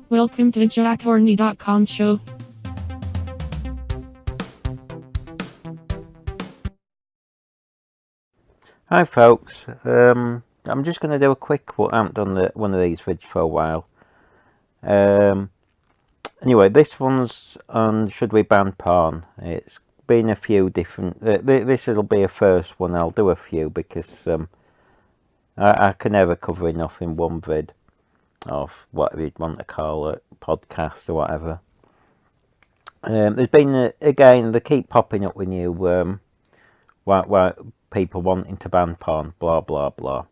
Welcome to JackHorny.com show. Hi folks, I'm just going to do a quick one. I haven't done one of these vids for a while. Anyway, this one's on should we ban porn. It's been a few different, this will be a first one. I'll do a few because I can never cover enough in one vid, or whatever you'd want to call it, podcast or whatever. There's been, again, they keep popping up with new why people wanting to ban porn, blah blah blah.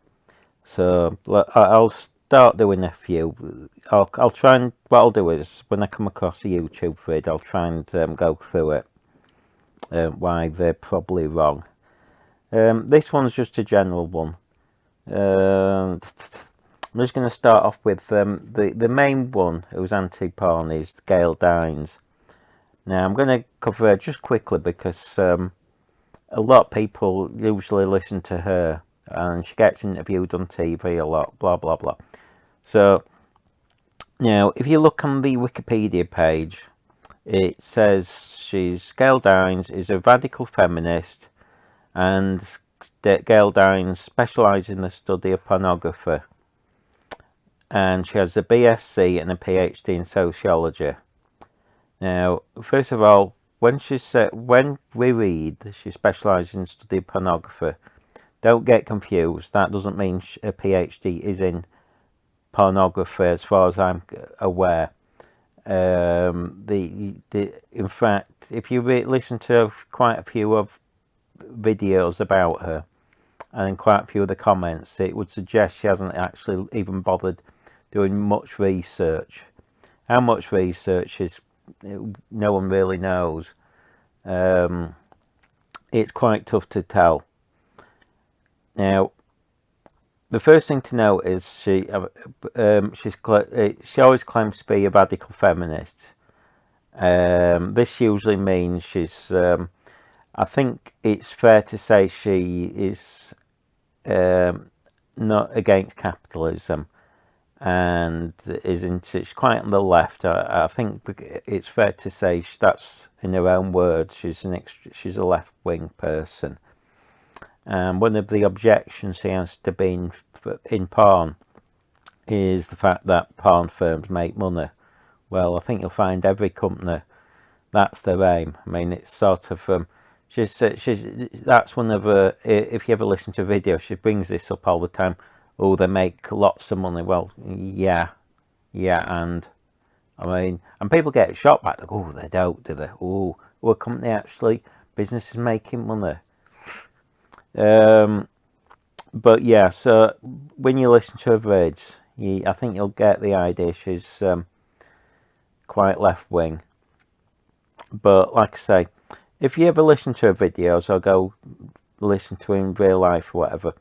So I'll start doing a few. I'll try and, what I'll do is when I come across a YouTube vid, I'll try and go through it, why they're probably wrong. This one's just a general one. I'm just going to start off with the main one who's anti-porn is Gail Dines. Now I'm going to cover her just quickly because a lot of people usually listen to her and she gets interviewed on TV a lot, blah blah blah. So now if you look on the Wikipedia page, it says Gail Dines is a radical feminist, and Gail Dines specialises in the study of pornography, and she has a BSc and a PhD in sociology. Now, first of all, when we read she specialises in study of pornography, don't get confused. That doesn't mean a PhD is in pornography, as far as I'm aware. In fact, if you listen to quite a few of videos about her and quite a few of the comments, it would suggest she hasn't actually even bothered doing much research. How much research is, no one really knows. It's quite tough to tell. Now, the first thing to note is she always claims to be a radical feminist. This usually means she's. I think it's fair to say she is not against capitalism, and she's quite on the left. I think it's fair to say that's, in her own words, she's a left-wing person. One of the objections she has to being in porn is the fact that porn firms make money. Well, I think you'll find every company, that's their aim. I mean, it's sort of that's one of her. If you ever listen to a video, she brings this up all the time. Oh, they make lots of money. Well, yeah, and I mean, and people get shocked back. They go, oh, they don't, do they? Oh, a company actually, business is making money. But yeah, so when you listen to her vids, I think you'll get the idea she's quite left wing. But like I say, if you ever listen to her videos or go listen to her in real life or whatever,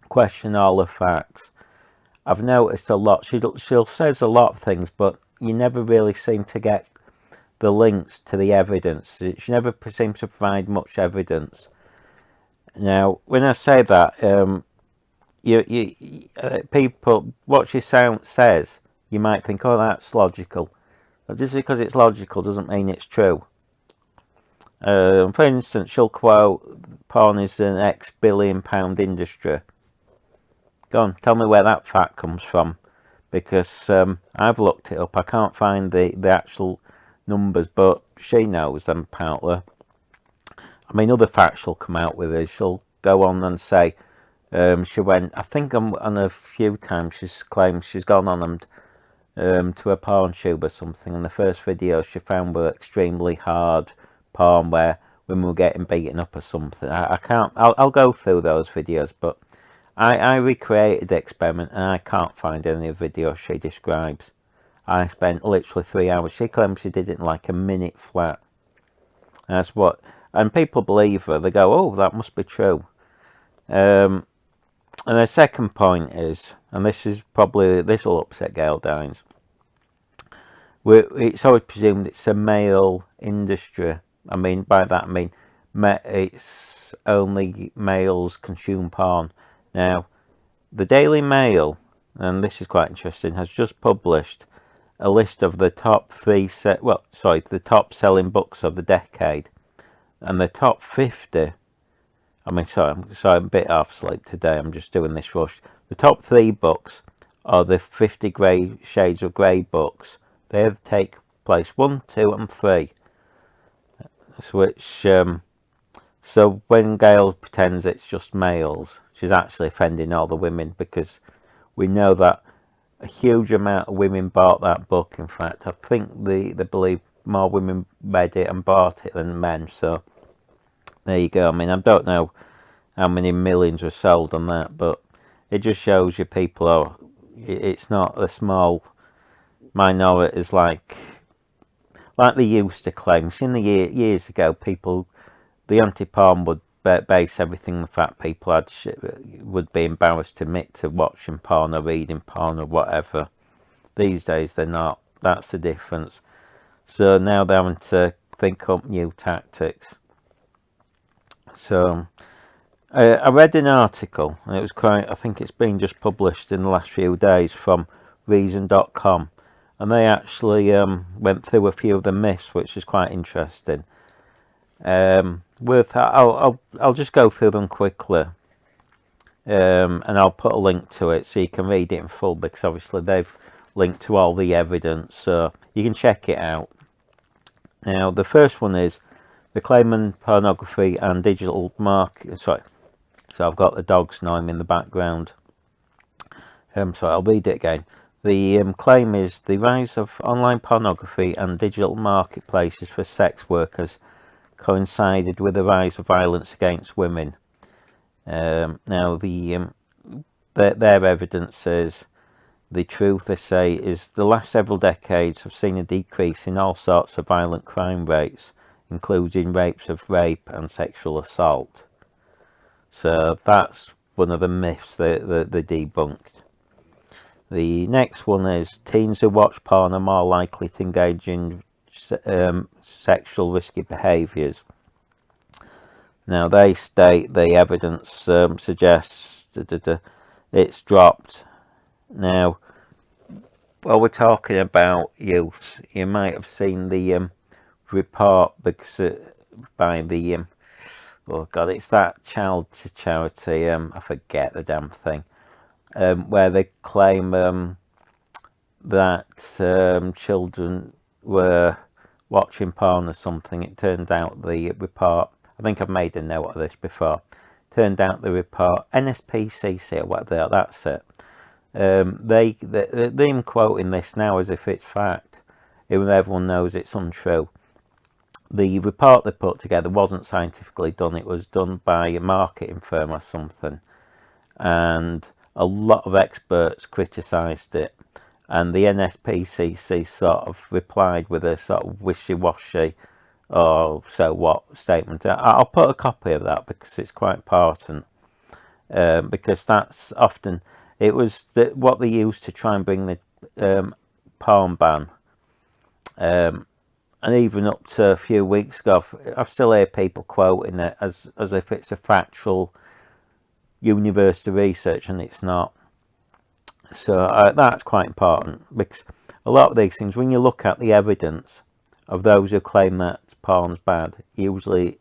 question all the facts. I've noticed a lot. She'll says a lot of things, but you never really seem to get the links to the evidence. She never seems to provide much evidence. Now, when I say that, people, what she says, you might think, oh, that's logical. But just because it's logical doesn't mean it's true. For instance, she'll quote, porn is an X-billion-pound industry. Go on, tell me where that fact comes from. Because I've looked it up. I can't find the actual numbers, but she knows them apparently. I mean, other facts she'll come out with is she'll go on and say she went, I think on a few times she's claimed she's gone on and to a porn tube or something, and the first videos she found were extremely hard porn where women were getting beaten up or something. I can't, I'll go through those videos, but I recreated the experiment and I can't find any of the videos she describes. I spent literally 3 hours. She claims she did it in like a minute flat. That's what, and people believe her. They go, oh, that must be true. And the second point is, and this will upset Gail Dines, it's always presumed it's a male industry. I mean, by that I mean it's only males consume porn. Now, the Daily Mail, and this is quite interesting, has just published a list of the top the top selling books of the decade, and the top 50. I'm a bit half asleep today. I'm just doing this rush. The top 3 books are the 50 Shades of Grey books. They take place 1, 2, and 3. So when Gail pretends it's just males, she's actually offending all the women, because we know that a huge amount of women bought that book. In fact, I think they believe more women read it and bought it than men. So there you go. I mean, I don't know how many millions were sold on that, but it just shows you people are. It's not a small minorities like they used to claim. In the years ago, the anti-porn would base everything on the fact people would be embarrassed to admit to watching porn or reading porn or whatever. These days they're not. That's the difference. So now they're having to think up new tactics. So I read an article, and it was I think it's been just published in the last few days, from reason.com, and they actually went through a few of the myths, which is quite interesting. I'll just go through them quickly, and I'll put a link to it so you can read it in full, because obviously they've linked to all the evidence, so you can check it out. Now, the first one is the claim on pornography and digital market. So I've got the dogs gnawing in the background. I'll read it again. The claim is the rise of online pornography and digital marketplaces for sex workers coincided with the rise of violence against women. Now, their evidence is the truth. They say is the last several decades have seen a decrease in all sorts of violent crime rates, including rapes of rape and sexual assault. So that's one of the myths they debunked. The next one is teens who watch porn are more likely to engage in sexual risky behaviours. Now, they state the evidence suggests it's dropped. Now, while we're talking about youth, you might have seen the report by the it's that child charity. I forget the damn thing. Where they claim that children were watching porn or something. It turned out the report, I think I've made a note of this before, turned out the report, NSPCC or whatever, that's it. Them quoting this now as if it's fact, even though everyone knows it's untrue. The report they put together wasn't scientifically done, it was done by a marketing firm or something, and a lot of experts criticised it, and the NSPCC sort of replied with a sort of wishy-washy or so what statement. I'll put a copy of that because it's quite important, because that's often, it was what they used to try and bring the porn ban, and even up to a few weeks ago, I still hear people quoting it as if it's a factual university research, and it's not. So that's quite important, because a lot of these things, when you look at the evidence of those who claim that porn's bad, usually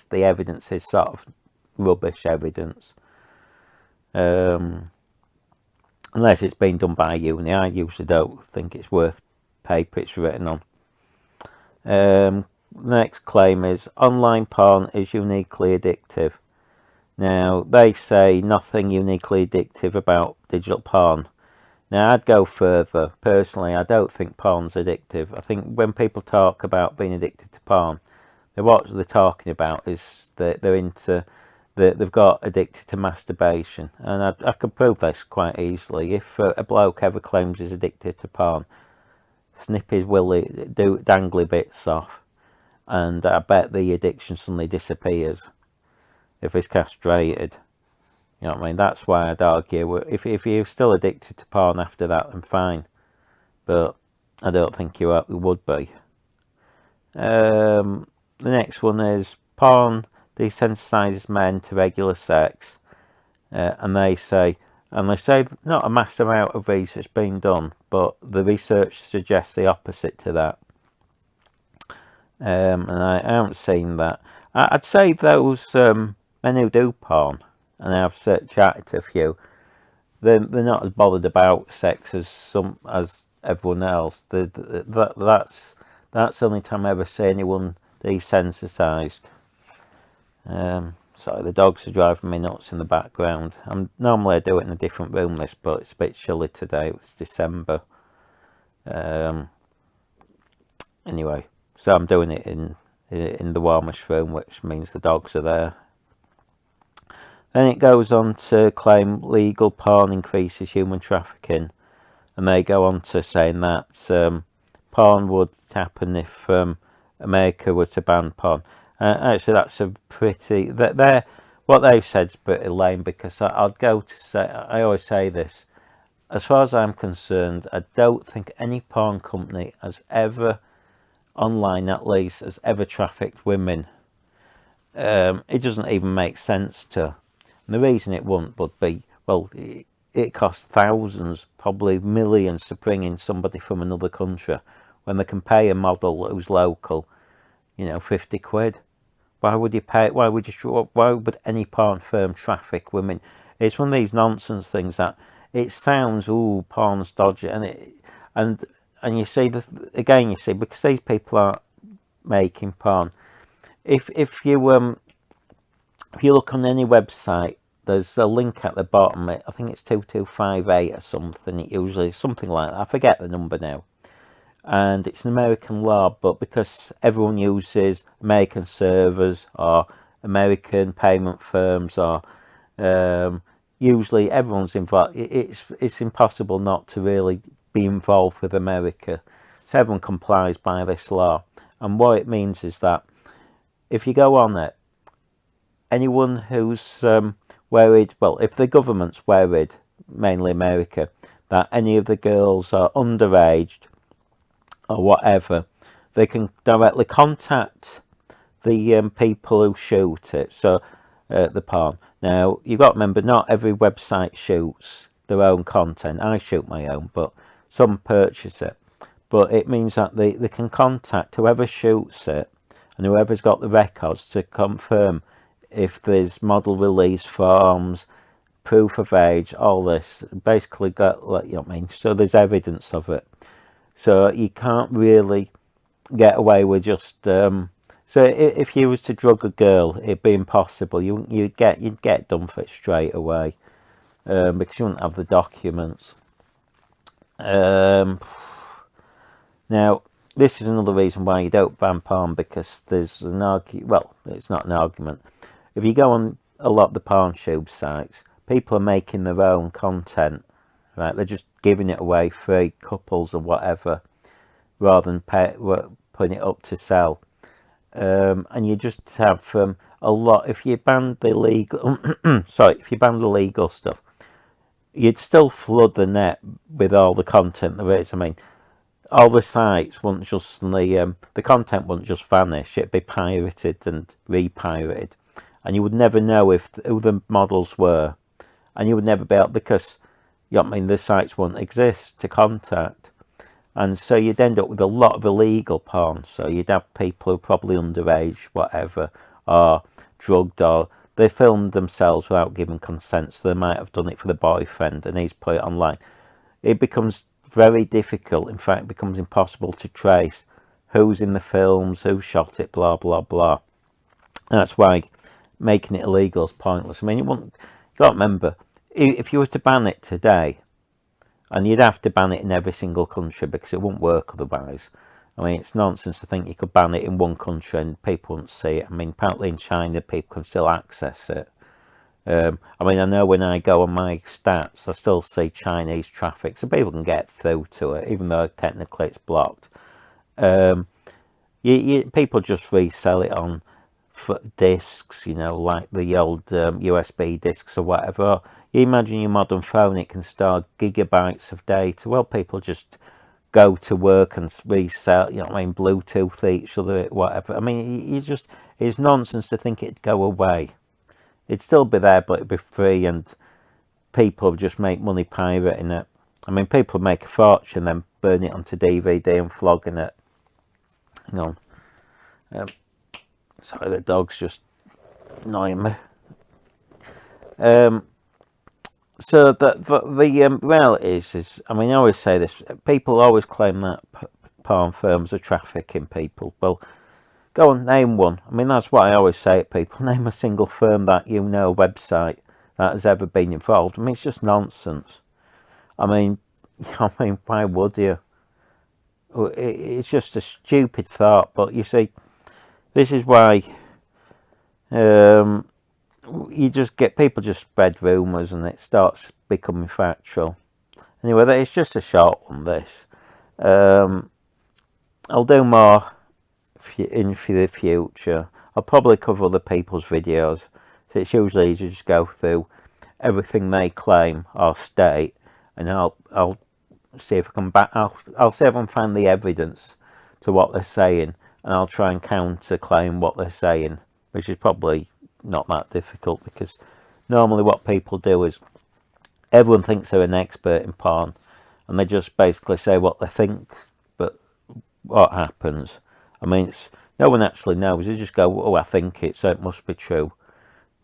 the evidence is sort of rubbish evidence, unless it's been done by uni. I usually don't think it's worth paper it's written on. Next claim is online porn is uniquely addictive. Now, they say nothing uniquely addictive about digital porn. Now, I'd go further. Personally, I don't think porn's addictive. I think when people talk about being addicted to porn, what they're talking about is that they've got addicted to masturbation. And I can prove this quite easily. If a bloke ever claims he's addicted to porn, snip his dangly bits off, and I bet the addiction suddenly disappears if he's castrated. You know what I mean? That's why I'd argue if you're still addicted to porn after that, then fine, but I don't think you would be. The next one is porn desensitizes men to regular sex, and they say And they say not a mass amount of research being done, but the research suggests the opposite to that. And I haven't seen that. I'd say those men who do porn, and I've chatted to a few, they're not as bothered about sex as everyone else. That's the only time I ever see anyone desensitized. Sorry, the dogs are driving me nuts in the background. Normally I do it in a different room, but it's a bit chilly today. It's December. Anyway, so I'm doing it in the warmest room, which means the dogs are there. Then it goes on to claim legal porn increases human trafficking, and they go on to saying that porn would happen if America were to ban porn. Actually, that's a pretty what they've said is pretty lame, because I'd go to say, I always say this, as far as I'm concerned, I don't think any porn company has ever, online at least, has ever trafficked women. It doesn't even make sense to. And the reason it wouldn't would be, well, it costs thousands, probably millions, to bring in somebody from another country, when they can pay a model who's local, 50 quid. Why would you pay? Why would any porn firm traffic women? It's one of these nonsense things that it sounds, porn's dodgy, and you see because these people are making porn. If you look on any website, there's a link at the bottom. I think it's 2258 or something. It usually something like that. I forget the number now. And it's an American law, but because everyone uses American servers or American payment firms, or usually everyone's involved, it's impossible not to really be involved with America. So everyone complies by this law. And what it means is that if you go on it, anyone who's worried, well, if the government's worried, mainly America, that any of the girls are underage or whatever, they can directly contact the people who shoot it, so the porn. Now, you've got to remember, not every website shoots their own content. I shoot my own, but some purchase it. But it means that they can contact whoever shoots it and whoever's got the records to confirm if there's model release forms, proof of age, all this. Basically, so there's evidence of it. So you can't really get away with just. So if you was to drug a girl, it'd be impossible. You'd get done for it straight away, because you wouldn't have the documents. Now, this is another reason why you don't ban porn, because there's an argument. Well, it's not an argument. If you go on a lot of the porn tube sites, people are making their own content. Right, they're just giving it away for couples or whatever, rather than putting it up to sell. And you just have a lot. If you ban the legal, if you ban the legal stuff, you'd still flood the net with all the content there is. I mean, all the sites wouldn't just the content wouldn't just vanish. It'd be pirated and repirated, and you would never know who the models were, and you would never be able, because the sites wouldn't exist to contact. And so you'd end up with a lot of illegal porn. So you'd have people who are probably underage, whatever, or drugged, or they filmed themselves without giving consent. So they might have done it for the boyfriend and he's put it online. It becomes very difficult. In fact, it becomes impossible to trace who's in the films, who shot it, blah, blah, blah. And that's why making it illegal is pointless. I mean, you've got to remember, if you were to ban it today, and you'd have to ban it in every single country because it wouldn't work otherwise. I mean, it's nonsense to think you could ban it in one country and people wouldn't see it. I mean, apparently in China, people can still access it. I mean, I know when I go on my stats, I still see Chinese traffic, so people can get through to it, even though technically it's blocked. People just resell it on discs, like the old USB discs or whatever. You imagine your modern phone, it can store gigabytes of data. Well, people just go to work and resell, Bluetooth each other, whatever. I mean, it's nonsense to think it'd go away. It'd still be there, but it'd be free, and people just make money pirating it. I mean, people make a fortune, then burn it onto DVD and flogging it. You know. Sorry, the dog's just annoying me. So the reality is, I mean, I always say this. People always claim that porn firms are trafficking people. Well, go on, name one. I mean, that's what I always say to people. Name a single firm that you know, website that has ever been involved. I mean, it's just nonsense. I mean, why would you? It's just a stupid thought. But you see, this is why you just get people just spread rumours and it starts becoming factual. Anyway, it's just a short one, this. I'll do more in the future. I'll probably cover other people's videos. So it's usually easy to just go through everything they claim or state, and I'll see if I can I'll see if I can find the evidence to what they're saying, and I'll try and counter claim what they're saying, which is probably not that difficult, because normally what people do is everyone thinks they're an expert in porn and they just basically say what they think, but what happens, I mean, no one actually knows. They just go, oh, I think it, so it must be true.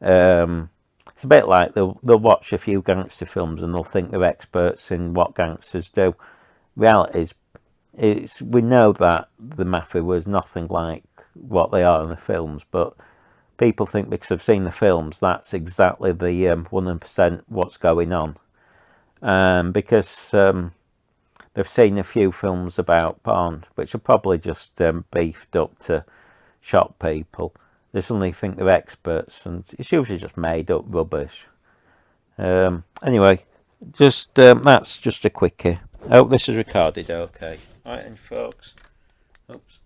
It's a bit like they'll watch a few gangster films and they'll think they're experts in what gangsters do. Reality is, we know that the mafia was nothing like what they are in the films, but people think because they've seen the films, that's exactly the 100% what's going on. Because they've seen a few films about porn, which are probably just beefed up to shock people. They suddenly think they're experts, and it's usually just made up rubbish. Anyway, just that's just a quickie. I hope this is recorded okay. Alright then, folks. Oops.